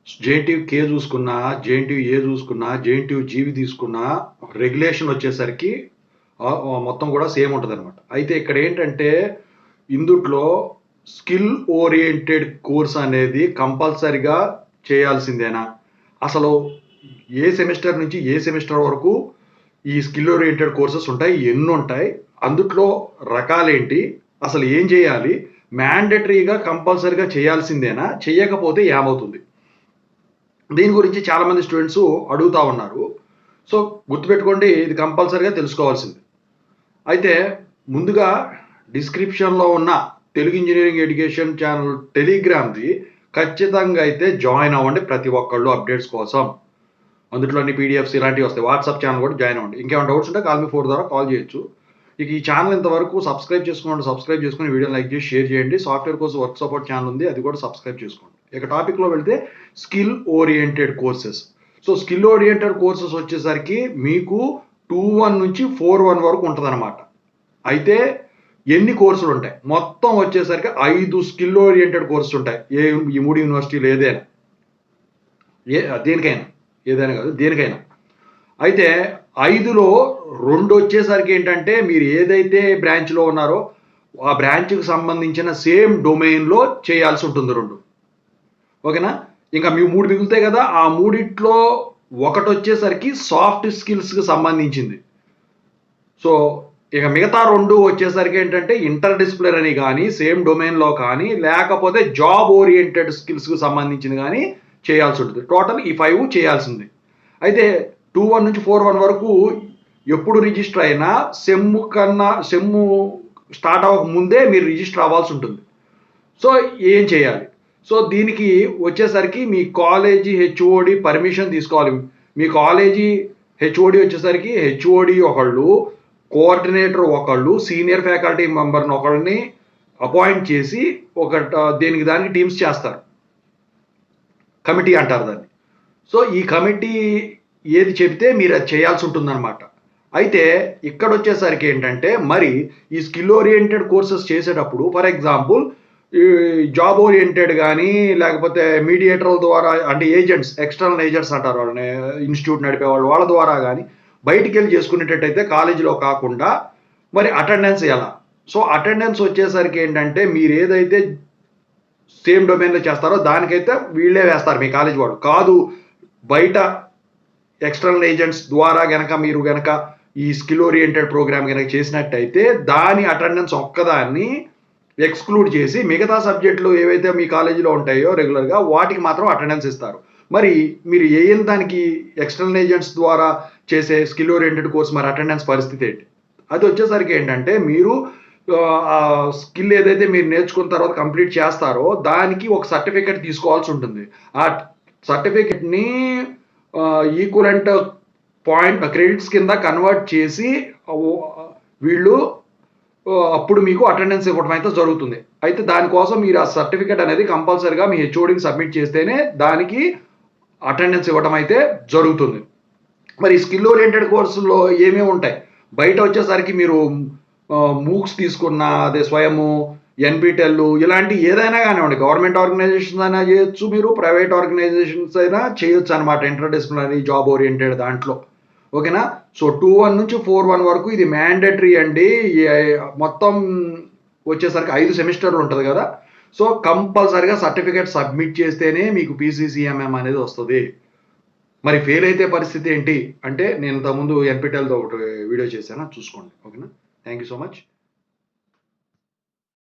జేఎన్టీయూ-కే చూసుకున్నా, జేఎన్టీయూ-ఏ చూసుకున్నా, జేఎన్టీయూ-జీవి తీసుకున్నా రెగ్యులేషన్ వచ్చేసరికి మొత్తం కూడా సేమ్ ఉంటుందన్నమాట. అయితే ఇక్కడ ఏంటంటే ఇందుట్లో స్కిల్ ఓరియంటెడ్ కోర్స్ అనేది కంపల్సరిగా చేయాల్సిందేనా? అసలు ఏ సెమిస్టర్ నుంచి ఏ సెమిస్టర్ వరకు ఈ స్కిల్ ఓరియంటెడ్ కోర్సెస్ ఉంటాయి, ఎన్ని ఉంటాయి, అందుట్లో రకాలేంటి, అసలు ఏం చేయాలి, మ్యాండేటరీగా కంపల్సరిగా చేయాల్సిందేనా, చేయకపోతే ఏమవుతుంది? దీని గురించి చాలామంది స్టూడెంట్స్ అడుగుతూ ఉన్నారు. సో గుర్తుపెట్టుకోండి, ఇది కంపల్సరిగా తెలుసుకోవాల్సింది. అయితే ముందుగా డిస్క్రిప్షన్లో ఉన్న తెలుగు ఇంజనీరింగ్ ఎడ్యుకేషన్ ఛానల్ టెలిగ్రామ్ది ఖచ్చితంగా అయితే జాయిన్ అవ్వండి ప్రతి ఒక్కళ్ళు అప్డేట్స్ కోసం. అందులో అన్ని పీడిఎఫ్స్ ఇలాంటివి వస్తాయి. వాట్సాప్ ఛానల్ కూడా జాయిన్ అవ్వండి. ఇంకేమైనా డౌట్స్ ఉంటే కాల్ మీ 4 ద్వారా కాల్ చేయొచ్చు. ఇక ఈ ఛానల్ ఇంతవరకు సబ్స్క్రైబ్ చేసుకుని వీడియో లైక్ చేసి షేర్ చేయండి. Software course work support channel ఉంది, అది కూడా సబ్స్క్రైబ్ చేసుకోండి. ఇక టాపిక్లో వెళ్తే skill oriented courses. So skill oriented courses వచ్చేసరికి మీకు 2-1 నుంచి 4-1 వరకు ఉంటుందన్నమాట. అయితే ఎన్ని కోర్సులు ఉంటాయి? మొత్తం వచ్చేసరికి 5 స్కిల్ ఓరియంటెడ్ కోర్సెస్ ఉంటాయి. ఈ 3 యూనివర్సిటీలు ఏదైనా కాదు, దేనికైనా. అయితే 5లో 2 వచ్చేసరికి ఏంటంటే మీరు ఏదైతే బ్రాంచ్లో ఉన్నారో ఆ బ్రాంచ్కి సంబంధించిన సేమ్ డొమైన్లో చేయాల్సి ఉంటుంది 2. ఓకేనా? ఇంకా మీ 3 మిగులుతాయి కదా, ఆ 3లో ఒకటి వచ్చేసరికి సాఫ్ట్ స్కిల్స్కి సంబంధించింది. సో ఇక మిగతా 2 వచ్చేసరికి ఏంటంటే ఇంటర్ డిసిప్లినరీ కానీ, సేమ్ డొమైన్లో కానీ, లేకపోతే జాబ్ ఓరియంటెడ్ స్కిల్స్కి సంబంధించింది కానీ చేయాల్సి ఉంటుంది. టోటల్ ఈ 5 చేయాల్సింది. అయితే 2-1 నుంచి 4-1 వరకు ఎప్పుడు రిజిస్టర్ అయినా సెమ్ స్టార్ట్ అవ్వక ముందే మీరు రిజిస్టర్ అవ్వాల్సి ఉంటుంది. సో ఏం చేయాలి? సో దీనికి వచ్చేసరికి మీ కాలేజీ హెచ్ఓడి పర్మిషన్ తీసుకోవాలి. మీ కాలేజీ హెచ్ఓడి వచ్చేసరికి హెచ్ఓడి ఒకళ్ళు, కోఆర్డినేటర్ ఒకళ్ళు, సీనియర్ ఫ్యాకల్టీ మెంబర్ని ఒకళ్ళని అపాయింట్ చేసి దానికి టీమ్స్ చేస్తారు. కమిటీ అంటారు దాన్ని. సో ఈ కమిటీ ఏది చెబితే మీరు అది చేయాల్సి ఉంటుందన్నమాట. అయితే ఇక్కడ వచ్చేసరికి ఏంటంటే మరి ఈ స్కిల్ ఓరియంటెడ్ కోర్సెస్ చేసేటప్పుడు ఫర్ ఎగ్జాంపుల్ ఈ జాబ్ ఓరియంటెడ్ కానీ, లేకపోతే మీడియేటర్ల ద్వారా, అంటే ఏజెంట్స్, ఎక్స్టర్నల్ ఏజెంట్స్ అంటారు వాళ్ళని, ఇన్స్టిట్యూట్ నడిపేవాళ్ళు, వాళ్ళ ద్వారా కానీ బయటికి వెళ్ళి చేసుకునేటట్టయితే కాలేజీలో కాకుండా మరి అటెండెన్స్ ఎలా? సో అటెండెన్స్ వచ్చేసరికి ఏంటంటే మీరు ఏదైతే సేమ్ డొమైన్లో చేస్తారో దానికైతే వీళ్ళే వేస్తారు, మీ కాలేజ్ వాడు కాదు. బయట ఎక్స్టర్నల్ ఏజెంట్స్ ద్వారా మీరు గనక ఈ స్కిల్ ఓరియంటెడ్ ప్రోగ్రామ్ కనుక చేసినట్టయితే దాని అటెండెన్స్ ఒక్కదాన్ని ఎక్స్క్లూడ్ చేసి మిగతా సబ్జెక్టులు ఏవైతే మీ కాలేజీలో ఉంటాయో రెగ్యులర్గా వాటికి మాత్రం అటెండెన్స్ ఇస్తారు. మరి మీరు దానికి ఎక్స్టర్నల్ ఏజెంట్స్ ద్వారా చేసే స్కిల్ ఓరియంటెడ్ కోర్స్ మరి అటెండెన్స్ పరిస్థితి ఏంటి? అది వచ్చేసరికి ఏంటంటే మీరు ఆ స్కిల్ ఏదైతే మీరు నేర్చుకున్న తర్వాత కంప్లీట్ చేస్తారో దానికి ఒక సర్టిఫికెట్ తీసుకోవాల్సి ఉంటుంది. ఆ సర్టిఫికెట్ని ఈక్వలెంట్ క్రెడిట్స్ కింద కన్వర్ట్ చేసి వీళ్ళు అప్పుడు మీకు అటెండెన్స్ ఇవ్వడం అయితే జరుగుతుంది. అయితే దానికోసం మీరు ఆ సర్టిఫికెట్ అనేది కంపల్సరీగా మీ హెచ్ఓడికి సబ్మిట్ చేస్తేనే దానికి అటెండెన్స్ ఇవ్వడం అయితే జరుగుతుంది. మరి స్కిల్ ఓరియంటెడ్ కోర్సుల్లో ఏమేమి ఉంటాయి? బయట వచ్చేసరికి మీరు మూక్స్ తీసుకున్న, అదే స్వయము, ఎన్పిటెల్ ఇలాంటి ఏదైనా కానివ్వండి, గవర్నమెంట్ ఆర్గనైజేషన్స్ అయినా చేయొచ్చు, మీరు ప్రైవేట్ ఆర్గనైజేషన్స్ అయినా చేయొచ్చు అనమాట, ఇంటర్ డిసిప్లినరీ జాబ్ ఓరియంటెడ్ దాంట్లో. ఓకేనా? సో 2-1 నుంచి 4-1 వరకు ఇది మ్యాండేటరీ అండి. మొత్తం వచ్చేసరికి 5 సెమిస్టర్లు ఉంటుంది కదా. సో కంపల్సరిగా సర్టిఫికేట్ సబ్మిట్ చేస్తేనే మీకు పీసీసీఎంఎం అనేది వస్తుంది. మరి ఫెయిల్ అయితే పరిస్థితి ఏంటి అంటే, నేను ఇంతకుముందు ఎన్పిటెల్తో ఒకటి వీడియో చేశాను, చూసుకోండి. ఓకేనా? Thank you so much.